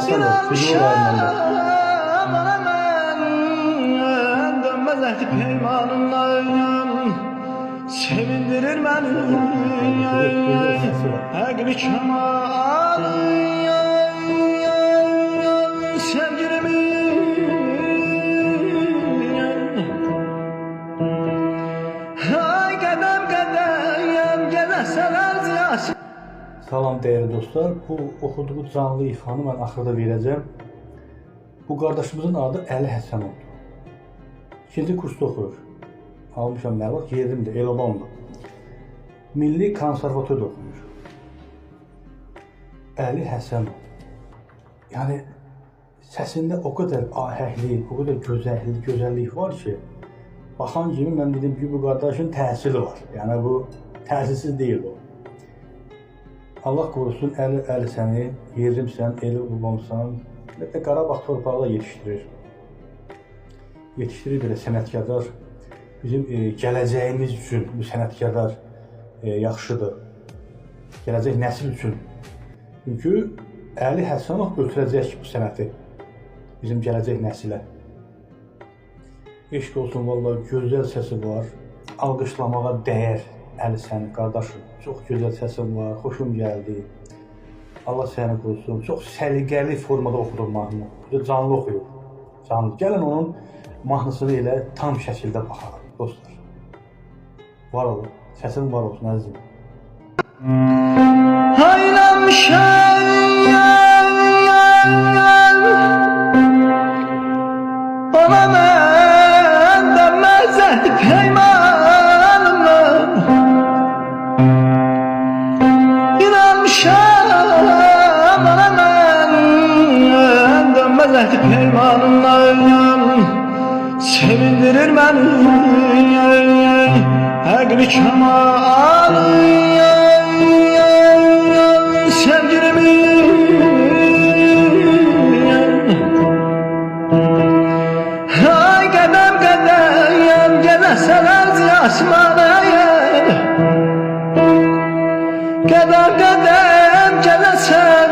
Həsənov, Füzuli rayonunda. Dönmez eti peymanından sevindirir beni. Əqli kemal sevgilimi. Ay qədəm qədəm gəzəsələr ziyası. Salam değerli dostlar. Bu oxuduğu canlı ifanı mən axırda verəcəm. Bu qardaşımızın adı Əli Həsənovdur. 2-ci kursda oxuyur. Almışam məlumat, yerimdə, Elobamda. Milli Konservatoriyada oxuyur. Əli Həsənov. Yəni səsində o qədər ahənglik, o qədər gözəllik var ki, baxan kimi mən dedim ki, bu qardaşın təhsili var. Yəni bu təhsilsiz deyil o. Allah qorusun, Əli səni, yerimsən, eli babamsan və Qarabağ torpağında yetişdirir. Yetişdirir belə sənətkarlar. Bizim gələcəyimiz üçün bu sənətkarlar yaxşıdır. Gələcək nəsil üçün. Çünki Əli Həsənov ötürəcək bu sənəti bizim gələcək nəsilə. Eşq olsun, vallahi gözəl səsi var. Alqışlamağa dəyər Əli səni, qardaşım. Çox gözəl səsin var, xoşum gəldi. Allah səni qorusun. Çox səliqəli formada oxudur mahnını. Canlı oxuyur. Canlı. Gəlin onun mahnısını elə tam şəkildə baxalım, dostlar. Var olun. Səsin var olsun, əzizim. Haylamışam bana mən dönməz eti peymanımla. İnanmışam bana mən dönməz eti peymanımla. Sevindirir beni əqli kemal sevgilimi. Ay qədəm qədəm gəzəsələr ziyasmana. Qədəm qədəm gəzəsən